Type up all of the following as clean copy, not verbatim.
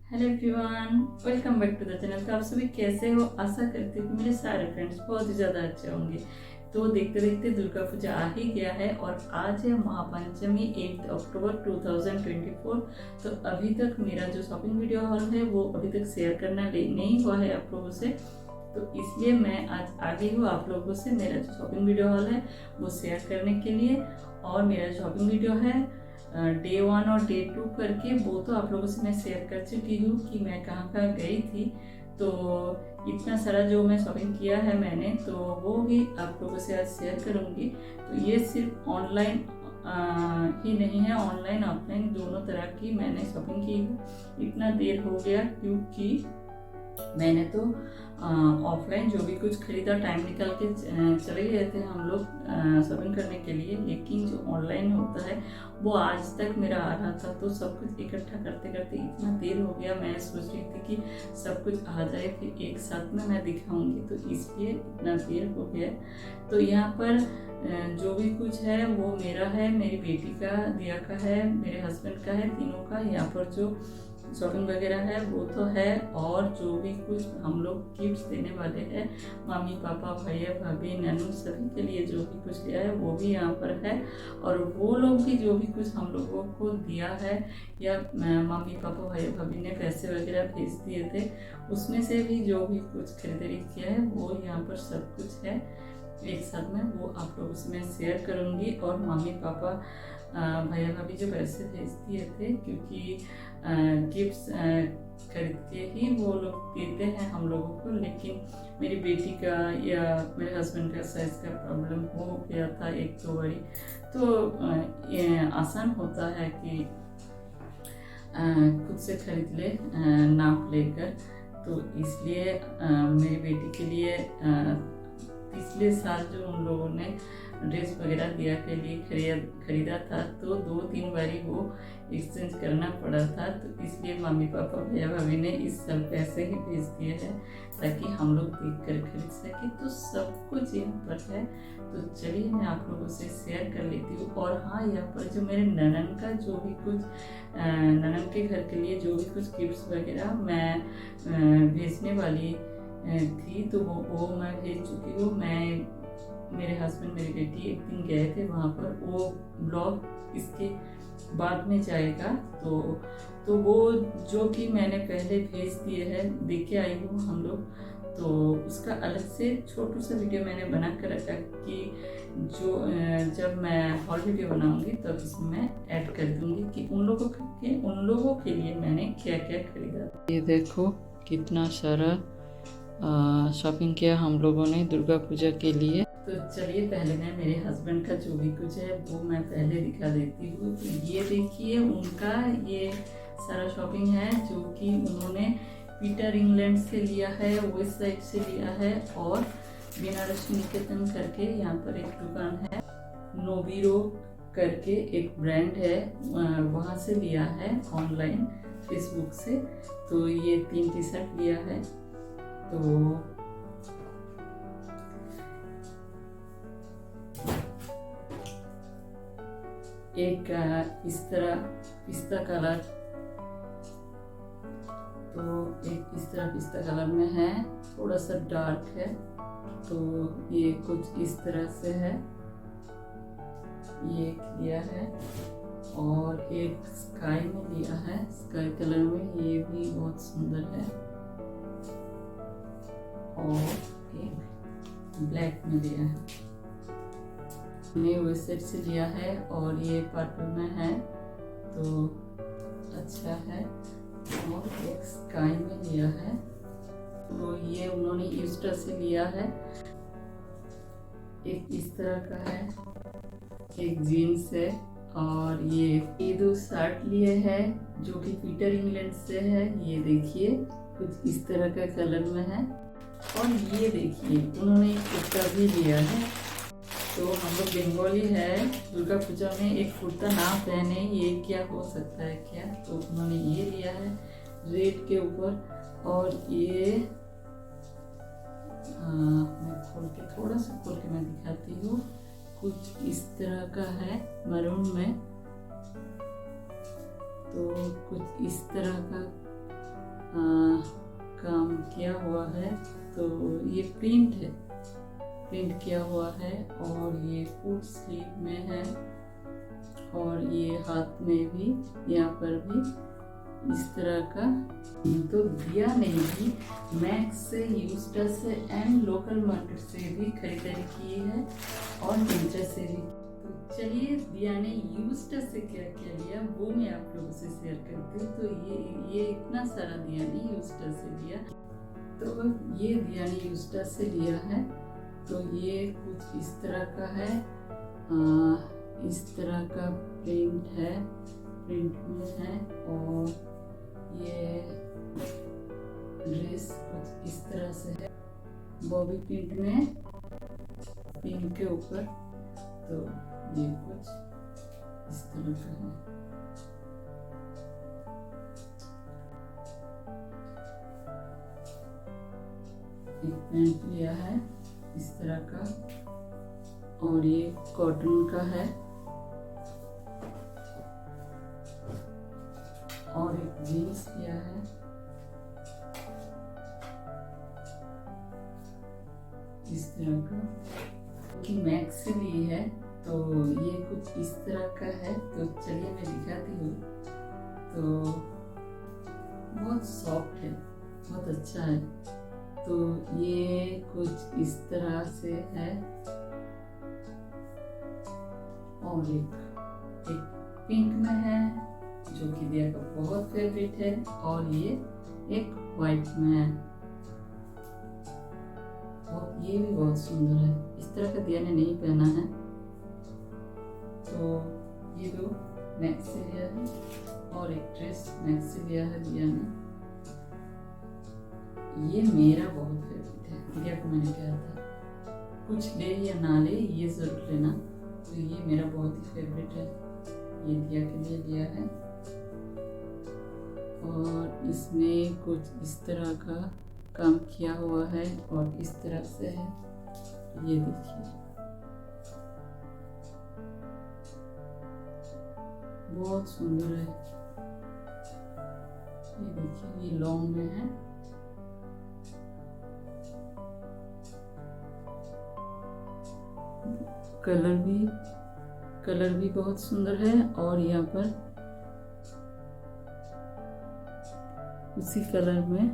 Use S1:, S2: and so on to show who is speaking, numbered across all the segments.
S1: Hello everyone, welcome back to the channel. तो आप सभी कैसे हो? आशा करती हूँ कि मेरे सारे फ्रेंड्स बहुत ही ज़्यादा अच्छे होंगे। तो देखते देखते दुर्गा पूजा आ ही गया है और आज है महापंचमी 8 अक्टूबर 2024। तो अभी तक मेरा जो शॉपिंग वीडियो हॉल है वो अभी तक शेयर करना नहीं हुआ है आप लोगों से, तो इसलिए मैं आज आ गई हूँ आप लोगों से मेरा जो शॉपिंग वीडियो हॉल है वो शेयर करने के लिए। और मेरा शॉपिंग वीडियो है डे 1 और डे 2 करके, वो तो आप लोगों से मैं शेयर कर चुकी हूँ कि मैं कहाँ कहाँ गई थी। तो इतना सारा जो मैं शॉपिंग किया है मैंने, तो वो भी आप लोगों से आज शेयर करूँगी। तो ये सिर्फ ऑनलाइन ही नहीं है, ऑनलाइन ऑफलाइन दोनों तरह की मैंने शॉपिंग की है। इतना देर हो गया क्योंकि मैंने तो ऑफलाइन जो भी कुछ खरीदा टाइम निकाल के चले गए थे हम लोग शॉपिंग करने के लिए, लेकिन जो ऑनलाइन होता है वो आज तक मेरा आ रहा था। तो सब कुछ इकट्ठा करते करते इतना देर हो गया, मैं सोच रही थी कि सब कुछ आ जाए फिर एक साथ में मैं दिखाऊंगी, तो इसलिए इतना देर हो गया। तो यहाँ पर जो भी कुछ है वो मेरा है, मेरी बेटी का, दिया का है, मेरे हस्बैंड का है, तीनों का। यहाँ पर जो शॉपिंग वगैरह है वो तो है, और जो भी कुछ हम लोग गिफ्ट्स देने वाले हैं, मम्मी पापा भैया भाभी ननू सभी के लिए जो भी कुछ लिया है वो भी यहाँ पर है। और वो लोग भी जो भी कुछ हम लोगों को दिया है या मम्मी पापा भैया भाभी ने पैसे वगैरह भेज दिए थे, उसमें से भी जो भी कुछ खरीदारी किया है वो यहाँ पर सब कुछ है एक साथ में, वो आप लोगों से मैं शेयर करूँगी। और मम्मी पापा भैया भाभी जो पैसे भेज दिए थे, क्योंकि गिफ्ट्स खरीद के ही वो लोग देते हैं हम लोगों को, लेकिन मेरी बेटी का या मेरे हस्बैंड का साइज का प्रॉब्लम हो गया था एक दो बारी, तो ये आसान होता है कि खुद से खरीद ले नाप लेकर। तो इसलिए मेरी बेटी के लिए पिछले साल जो उन लोगों ने ड्रेस वगैरह दिया के लिए खरीदा था, तो 2-3 बारी वो एक्सचेंज करना पड़ा था। तो इसलिए मम्मी पापा भैया भाभी ने इस साल पैसे ही भेज दिए हैं ताकि हम लोग देख कर खरीद सके। तो सब कुछ यहाँ पर है, तो चलिए मैं आप लोगों से शेयर कर लेती हूँ। और हाँ, यहाँ पर जो मेरे ननन का जो भी कुछ ननन के घर के लिए जो भी कुछ गिफ्ट्स वगैरह मैं भेजने वाली थी, तो वो मैं भेज चुकी हूँ। मैं, मेरे हस्बैंड, मेरी बेटी एक दिन गए थे वहाँ पर, वो ब्लॉग इसके बाद में जाएगा। तो वो जो कि मैंने पहले भेज दिए हैं देख के आई हूँ हम लोग, तो उसका अलग से छोटू सा वीडियो मैंने बना कर रखा कि जो जब मैं हॉल वीडियो बनाऊंगी तब इसमें मैं ऐड कर दूंगी कि उन लोगों के लिए मैंने क्या क्या खरीदा। ये देखो कितना सारा शॉपिंग किया हम लोगों ने दुर्गा पूजा के लिए। तो चलिए पहले मैं मेरे हस्बैंड का जो भी कुछ है वो मैं पहले दिखा देती हूँ। तो ये देखिए उनका ये सारा शॉपिंग है जो कि उन्होंने पीटर इंग्लैंड से लिया है, वेस्ट साइड से लिया है, और बनारस निकेतन करके यहाँ पर एक दुकान है, नोबीरो करके एक ब्रांड है, वहाँ से लिया है ऑनलाइन फेसबुक से। तो ये 3 टी शर्ट लिया है। तो एक इस तरह पिस्ता कलर, तो एक इस तरह पिस्ता कलर में है, थोड़ा सा डार्क है। तो ये कुछ इस तरह से है, ये लिया है। और एक स्काई में लिया है, स्काई कलर में, ये भी बहुत सुंदर है। और एक ब्लैक में लिया है, मैं वेस्ट से लिया है, और ये पर्पल में है तो अच्छा है। और एक स्काई में लिया है, तो ये उन्होंने ईस्टर से लिया है। एक इस तरह का है, एक जीन्स है, और ये 2 शर्ट लिए हैं जो कि पीटर इंग्लैंड से है। ये देखिए कुछ इस तरह का कलर में है। और ये देखिए उन्होंने एक कुर्ता भी लिया है। तो हम लोग बंगाली है, दुर्गा पूजा में एक कुर्ता ना पहने ये क्या हो सकता है क्या, तो उन्होंने ये लिया है रेड के ऊपर। और ये मैं थोड़ा सा खोल के मैं दिखाती हूँ, कुछ इस तरह का है मरून में, तो कुछ इस तरह का तो ये प्रिंट है, प्रिंट किया हुआ है और ये फुल स्लीव में है और ये हाथ में भी, यहाँ पर भी इस तरह का। तो दिया नहीं भी मैक्स से, यूस्टा से एंड लोकल मार्केट से भी खरीदारी की है और मिंत्रा से भी। तो चलिए दिया ने यूस्टा से क्या क्या लिया वो मैं आप लोगों से शेयर करती हूँ। तो ये इतना सारा दिया ने यूस्टा से लिया। तो ये दिया ने यूस्टा से लिया है। तो ये कुछ इस तरह का है, इस तरह का प्रिंट है, प्रिंट में है। और ये ड्रेस कुछ इस तरह से है, बॉबी प्रिंट में, पिंक के ऊपर। तो ये कुछ इस तरह का है। एक पैंट लिया है इस तरह का और ये कॉटन का है। और एक जीन्स लिया है, इस तरह का कि मैक्स से ली है। तो ये कुछ इस तरह का है। तो चलिए मैं दिखाती हूँ। तो बहुत सॉफ्ट है, बहुत अच्छा है। तो ये कुछ इस तरह से है और एक पिंक में है जो कि दिया का बहुत फेवरेट है और ये एक वाइट में है। और ये भी बहुत सुंदर है। इस तरह का दिया ने नहीं पहना है। तो ये दो मैक्स से लिया है और एक ड्रेस मैक्स से लिया है दिया ने। ये मेरा बहुत फेवरेट है। दिया को मैंने कहा था कुछ ले या ना ले ये जरूर लेना। तो ये मेरा बहुत ही फेवरेट है, ये दिया के लिए लिया है। और इसमें कुछ इस तरह का काम किया हुआ है और इस तरह से है। ये देखिए बहुत सुंदर है। ये देखिए ये लॉन्ग में है। कलर भी बहुत सुंदर है और यहाँ पर उसी कलर में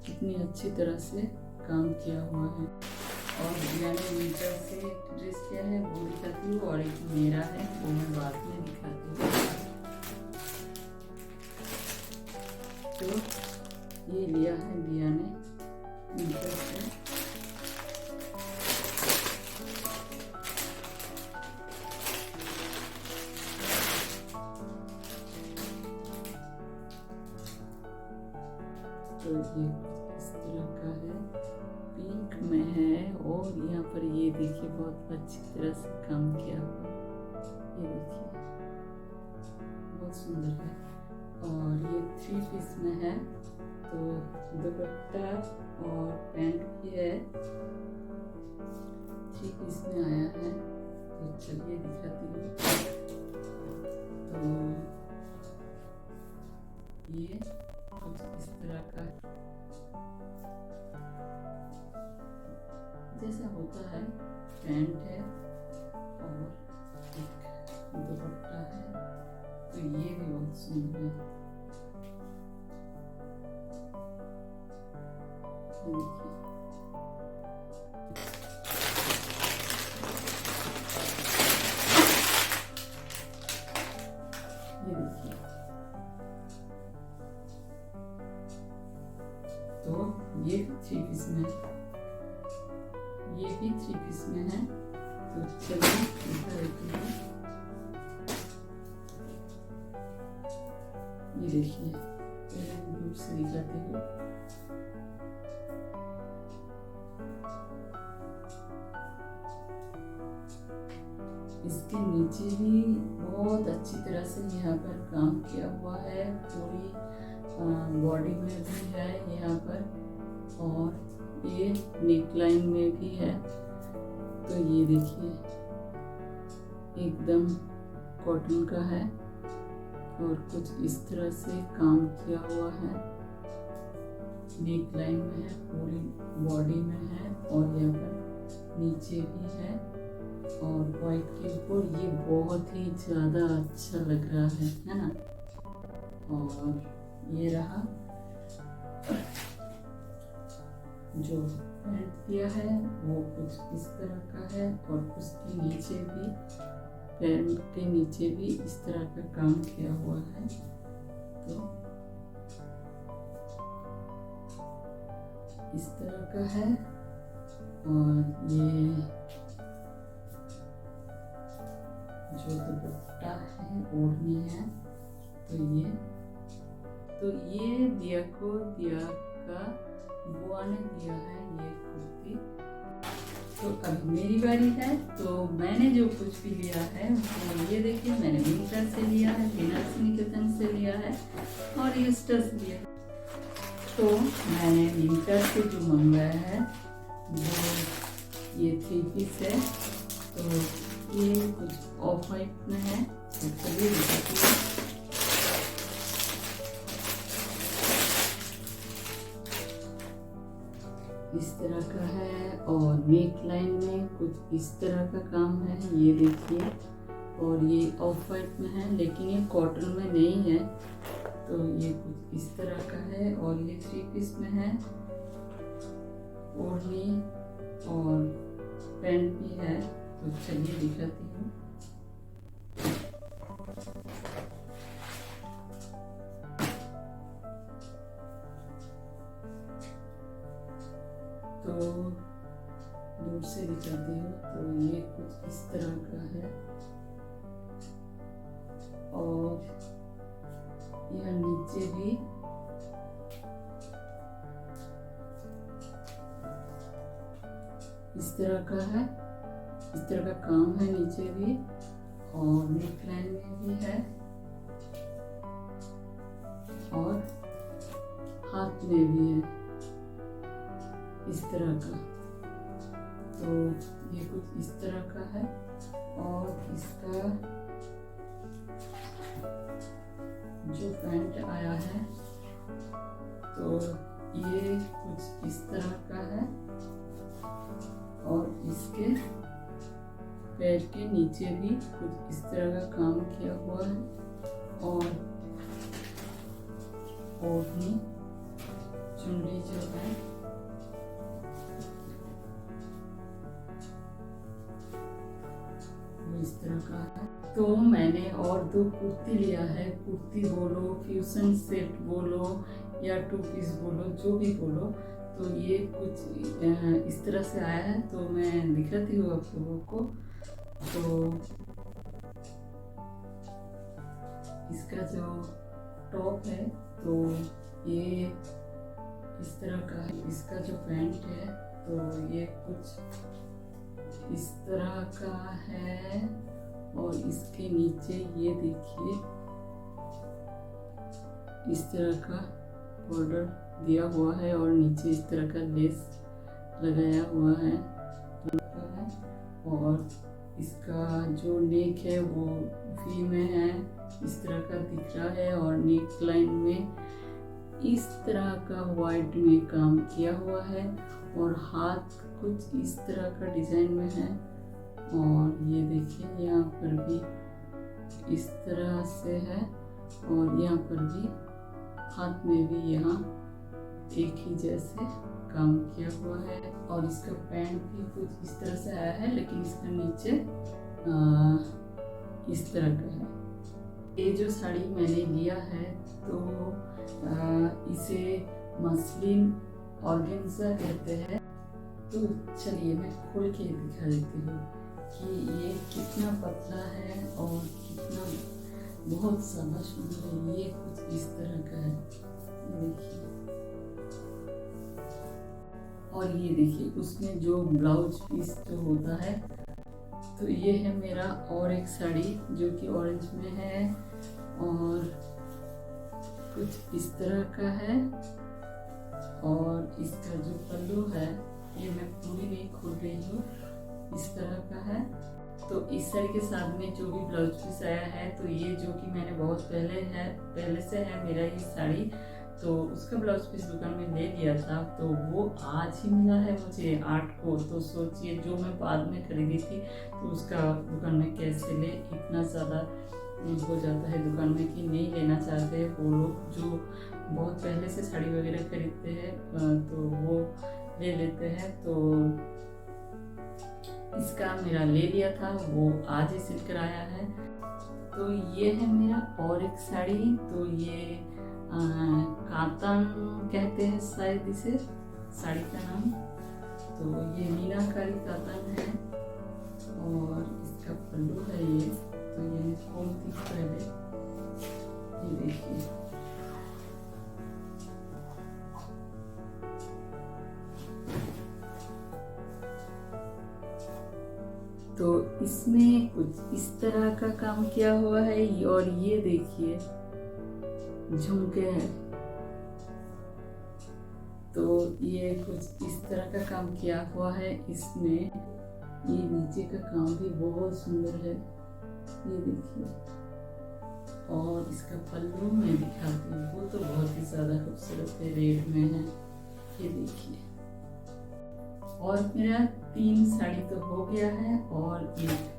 S1: कितनी अच्छी तरह से काम किया हुआ है। और मैंने मिंत्रा से ड्रेस किया है वो दिखाती हूँ और एक मेरा है वो मैं बाद में दिखाती हूँ। तो ये लिया है दिया ने मिंत्रा से। तो ये इस तरह का है, पिंक में है और यहाँ पर ये देखिए बहुत अच्छी तरह से काम किया हुआ। ये देखिए बहुत सुंदर है। और ये 3 पीस में है। तो दुपट्टा और पैंट भी है, 3 पीस में आया है। तो चलिए दिखाती हूँ। तो ये कुछ इस तरह का जैसा होता है, पैंट है और एक दुपट्टा है। तो ये भी बहुत सुंदर है। ये देखिए तो ये 3 पीस में, ये भी 3 पीस में है। तो चलिए दिखा देती हूँ। ये देखिए पहले दूर से दिखाती हूँ। इसके नीचे भी बहुत अच्छी तरह से यहाँ पर काम किया हुआ है। पूरी बॉडी में भी है यहाँ पर और ये नेकलाइन में भी है। तो ये देखिए एकदम कॉटन का है और कुछ इस तरह से काम किया हुआ है। नेक लाइन में है, पूरी बॉडी में है और यहाँ पर नीचे भी है और वाइट के ऊपर ये बहुत ही ज़्यादा अच्छा लग रहा है ना। और ये रहा जो पैंट दिया है वो कुछ इस तरह का है और उसके नीचे भी, पैर के नीचे भी इस तरह का काम किया हुआ है। तो इस तरह का है और ये जो दुपट्टा है ओढ़नी है। तो ये दिया का बुआ ने दिया है ये कुर्ती। तो अब मेरी बारी है। तो मैंने जो कुछ भी लिया है वो ये देखिए, मैंने मिंत्रा से लिया है, विनाश निकेतन से लिया है और ये स्टस लिया। तो मैंने मिंत्रा से जो मंगवाया है वो ये 3 पीस है। तो ये कुछ ऑफ वाइट में है। तो चलिए दिखाती हूँ। इस तरह का है और नेक लाइन में कुछ इस तरह का काम है, ये देखिए। और ये ऑफ वाइट में है लेकिन ये कॉटन में नहीं है। तो ये कुछ इस तरह का है और ये 3 पीस में है। ओढ़नी और पैंट भी है। तो चलिए दिखाती हूँ। तो दूर से दिखाती हूँ। तो ये कुछ इस तरह का है और यह नीचे भी इस तरह का है, इस तरह का काम है नीचे भी और नेक लाइन में भी है और हाथ में भी है इस तरह का। तो ये कुछ इस तरह का है और इसका जो पैंट आया है तो ये कुछ इस तरह का है और इसके पैर के नीचे भी कुछ इस तरह का काम किया हुआ है और ओढ़नी चुनरी जो है वो इस तरह का है। तो मैंने और 2 कुर्ती लिया है। कुर्ती बोलो, फ्यूजन सेट बोलो या 2 पीस बोलो, जो भी बोलो। तो ये कुछ इस तरह से आया है। तो मैं दिखाती हूँ आप लोगों को। तो इसका जो टॉप है तो ये इस तरह का है। इसका जो पैंट है तो ये कुछ इस तरह का है और इसके नीचे ये देखिए इस तरह का बॉर्डर दिया हुआ है और नीचे इस तरह का लेस लगाया हुआ है। और इसका जो नेक है वो वी में है, इस तरह का दिख रहा है और नेक लाइन में इस तरह का वाइट में काम किया हुआ है और हाथ कुछ इस तरह का डिजाइन में है। और ये देखिए यहाँ पर भी इस तरह से है और यहाँ पर भी हाथ में भी यहाँ एक ही जैसे काम किया हुआ है। और इसका पैंट भी कुछ इस तरह से आया है लेकिन इसका नीचे इस तरह का है। ये जो साड़ी मैंने लिया है तो इसे मसलिन ऑर्गेन्जा कहते हैं। तो चलिए मैं खोल के दिखा देती हूँ कि ये कितना पतला है और कितना बहुत ज़्यादा सुंदर है। ये कुछ इस तरह का है, देखिए। और ये देखिए उसमें जो ब्लाउज पीस जो होता है तो ये है मेरा और एक साड़ी जो कि ऑरेंज में है और कुछ इस तरह का है। और इसका जो पल्लू है ये मैं पूरी नहीं खोल रही हूँ, इस तरह का है। तो इस साड़ी के साथ में जो भी ब्लाउज पीस आया है तो ये जो कि मैंने बहुत पहले से है मेरा ये साड़ी। तो उसका ब्लाउज पीस दुकान में ले लिया था, तो वो आज ही मिला है मुझे 8 को। तो सोचिए जो मैं बाद में खरीदी थी तो उसका दुकान में कैसे ले, इतना ज़्यादा हो जाता है दुकान में कि नहीं लेना चाहते हैं वो लोग जो बहुत पहले से साड़ी वगैरह खरीदते हैं, तो वो ले लेते हैं। तो इसका मेरा ले लिया था, वो आज ही सिल कर आया है। तो ये है मेरा और एक साड़ी, तो ये कातन कहते हैं शायद इसे, साड़ी का नाम। तो ये मीनाकारी कातन है और इसका पल्लू है ये। तो ये मैं खोलती हूँ पहले, ये देखिए। तो इसमें कुछ इस तरह का काम किया हुआ है और ये देखिए झुमके हैं। तो ये कुछ इस तरह का काम किया हुआ है इसमें। ये नीचे का काम भी बहुत सुंदर है, ये देखिए। और इसका पल्लू मैं दिखाती हूँ, वो तो बहुत ही ज्यादा खूबसूरत है, रेड में है, ये देखिए। और मेरा 3 साड़ी तो हो गया है और एक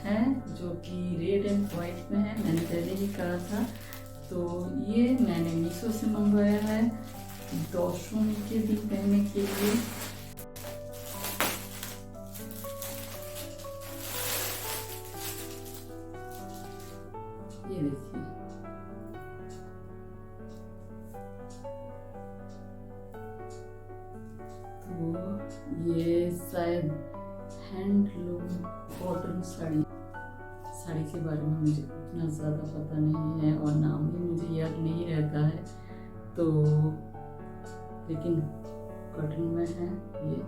S1: है जो कि रेड एंड वाइट में है, मैंने पहले ही कहा था। तो ये मैंने मीशो से मंगवाया है दशमी के दिन पहनने के लिए। ये देखिए, तो ये शायद हैंडलूम कॉटन साड़ी के बारे में मुझे उतना ज़्यादा पता नहीं है और नाम भी मुझे याद नहीं रहता है। तो लेकिन कॉटन में है ये,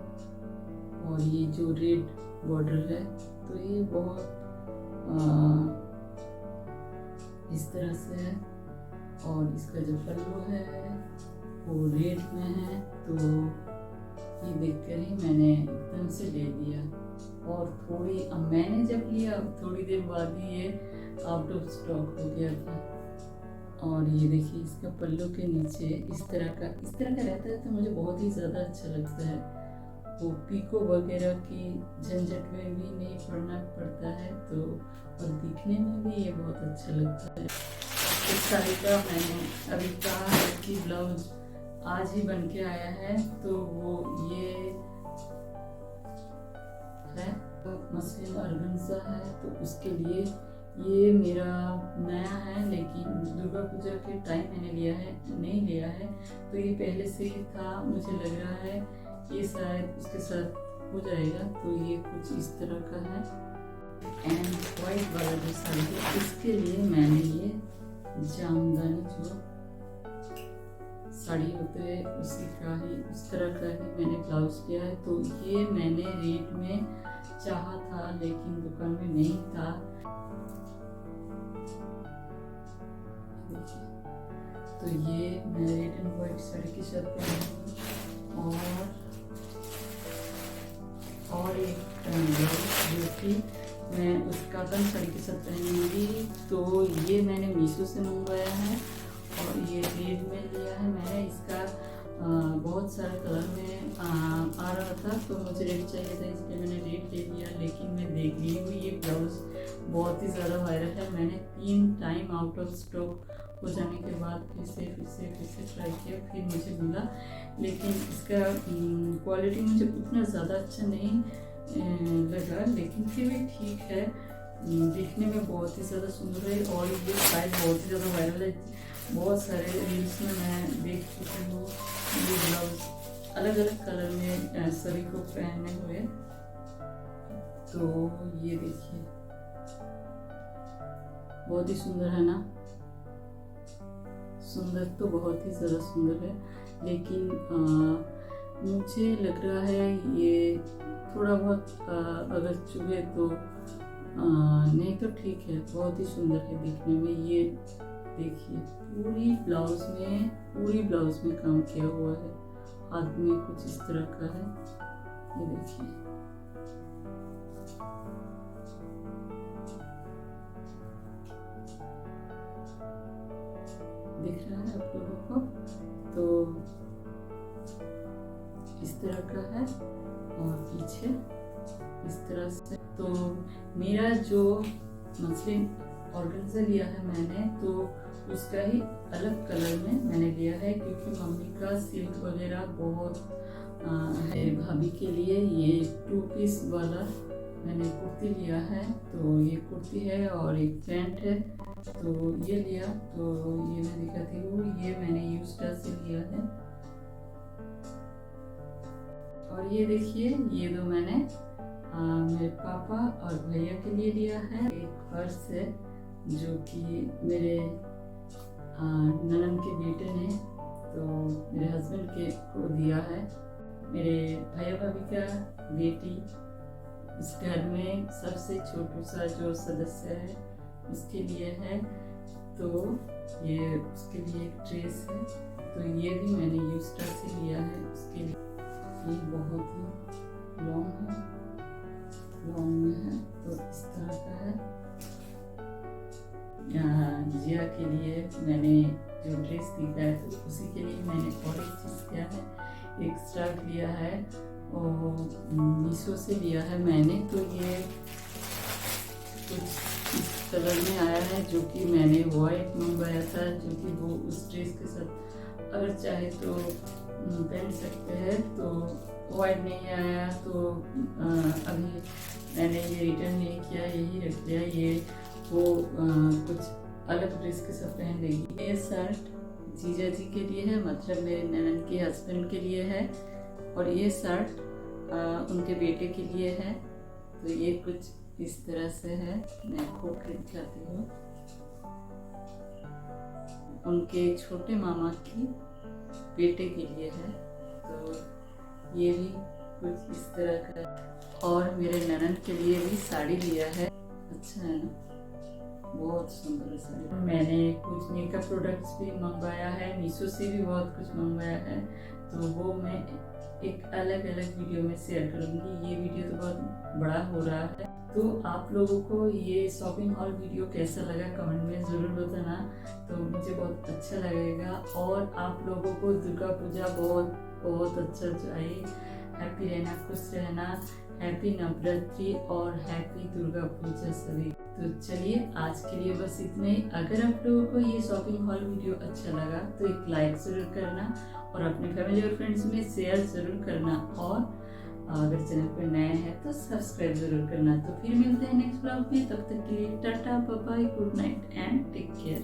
S1: और ये जो रेड बॉर्डर है तो ये बहुत इस तरह से है। और इसका जो पल्लू है वो रेड में है। तो ये देखकर ही मैंने एकदम से ले लिया। और मैंने जब लिया थोड़ी देर बाद ही ये आउट ऑफ स्टॉक हो गया था। और ये देखिए इसका पल्लू के नीचे इस तरह का रहता है, तो मुझे बहुत ही ज़्यादा अच्छा लगता है। वो पीको वगैरह की झंझट में भी नहीं पड़ना पड़ता है, तो और दिखने में भी ये बहुत अच्छा लगता है। इस साड़ी का मैंने अभी कहा है कि ब्लाउज आज ही बन के आया है। तो वो ये है मसलिन ऑर्गेन्जा है, तो उसके लिए ये मेरा नया है, लेकिन दुर्गा पूजा के टाइम मैंने नहीं लिया है। तो ये पहले से ही था, मुझे लग रहा है ये शायद उसके साथ हो जाएगा। तो ये कुछ इस तरह का है। एंड वाइट वाला जो साड़ी है इसके लिए मैंने ये जामदानी जो साड़ी होते हैं उसी का ही, उस तरह का ही मैंने ब्लाउज किया है। तो ये मैंने रेड में चाहा था लेकिन दुकान में नहीं था। तो ये मैं रेड एंड व्हाइट साड़ी के साथ पहनूंगी और एक ब्लाउज जो कि मैं उस काटन साड़ी के साथ पहनूंगी। तो ये मैंने मीशो से मंगवाया है और ये रेड में लिया है मैंने। इसका बहुत सारा कलर में आ रहा था, तो मुझे रेड चाहिए था इसलिए मैंने रेड ले लिया। लेकिन मैं देख रही हूँ ये ब्लाउज बहुत ही ज़्यादा वायरल है। मैंने 3 टाइम आउट ऑफ स्टॉक हो जाने के बाद फिर से ट्राई किया, फिर मुझे मिला। लेकिन इसका क्वालिटी मुझे उतना ज़्यादा अच्छा नहीं लगा, लेकिन फिर भी ठीक है, दिखने में बहुत ही ज़्यादा सुंदर है। और ये शायद बहुत ही ज़्यादा वायरल है, बहुत सारे रील्स में मैं देख चुकी हूँ ये ब्लाउज अलग अलग कलर में सभी को पहने हुए। तो ये देखिए बहुत ही सुंदर है ना, सुंदर तो बहुत ही ज़्यादा सुंदर है। लेकिन मुझे लग रहा है ये थोड़ा बहुत अगर चुभे तो नहीं तो ठीक है, बहुत ही सुंदर है दिखने में। ये देखिए पूरी ब्लाउज में काम किया हुआ है, हाथ में कुछ इस तरह का है, ये देखिए। दिख रहा है आप लोगों को। तो इस तरह का है और पीछे इस तरह से। तो मेरा जो मसलिन ऑर्गेन्जा लिया है मैंने, तो उसका ही अलग कलर में मैंने लिया है, क्योंकि मम्मी का सिल्क वगैरह बहुत है। भाभी के लिए ये 2 पीस वाला मैंने कुर्ती लिया है। तो ये कुर्ती है और एक पैंट है, तो ये लिया। तो ये मैं दिखाती हूँ, ये मैंने यूस्टा से लिया है। और ये देखिए, ये दो मैंने मेरे पापा और भैया के लिए लिया है। एक पर्स है जो कि मेरे ननद के बेटे ने तो मेरे हस्बैंड के को दिया है। मेरे भैया भाभी का बेटी इस घर में सबसे छोटू सा जो सदस्य है उसके लिए है। तो ये उसके लिए एक ड्रेस है। तो ये भी मैंने यूस्टा से लिया है उसके लिए। ये बहुत ही लॉन्ग में है, तो इस तरह का है। जिया के लिए मैंने जो ड्रेस दिखाया तो उसी के लिए मैंने और एक चीज़ किया है, एक स्कर्ट लिया है और मीशो से लिया है मैंने। तो ये कुछ इस कलर में आया है, जो कि मैंने वाइट मंगवाया था, जो कि वो उस ड्रेस के साथ अगर चाहे तो पहन सकते हैं। तो वाइट नहीं आया, तो अभी मैंने ये रिटर्न नहीं किया, यही रख दिया। ये वो कुछ अलग ड्रेस के साथ पहन लेगी। ये शर्ट जीजा जी के लिए है, मतलब मेरे ननद के हस्बैंड के लिए है। और ये शर्ट उनके बेटे के लिए है। तो ये कुछ इस तरह से है, मैं खोल के दिखाती हूँ। उनके छोटे मामा की बेटे के लिए है। तो ये भी कुछ इस तरह का। और मेरे ननद के लिए भी साड़ी लिया है। अच्छा है ना, बहुत सुंदर साड़ी। मैंने कुछ मेकअप प्रोडक्ट्स भी मंगवाया है, मीशो से भी बहुत कुछ मंगवाया है। तो वो मैं एक अलग अलग वीडियो में शेयर करूँगी। ये वीडियो तो बहुत बड़ा हो रहा है। तो आप लोगों को ये शॉपिंग हॉल वीडियो कैसा लगा कमेंट में ज़रूर बताना, तो मुझे बहुत अच्छा लगेगा। और आप लोगों को दुर्गा पूजा बहुत अच्छा जाए। हैप्पी रहना, खुश रहना, हैप्पी नवरात्रि और हैप्पी दुर्गा पूजा सभी। तो चलिए आज के लिए बस इतने ही। अगर आप लोगों को ये शॉपिंग हॉल वीडियो अच्छा लगा तो एक लाइक ज़रूर करना और अपने फैमिली और फ्रेंड्स में शेयर ज़रूर करना। और अगर चैनल पर नए हैं तो सब्सक्राइब ज़रूर करना। तो फिर मिलते हैं नेक्स्ट ब्लॉग में, तब तक के लिए tata bye bye, good night and take care.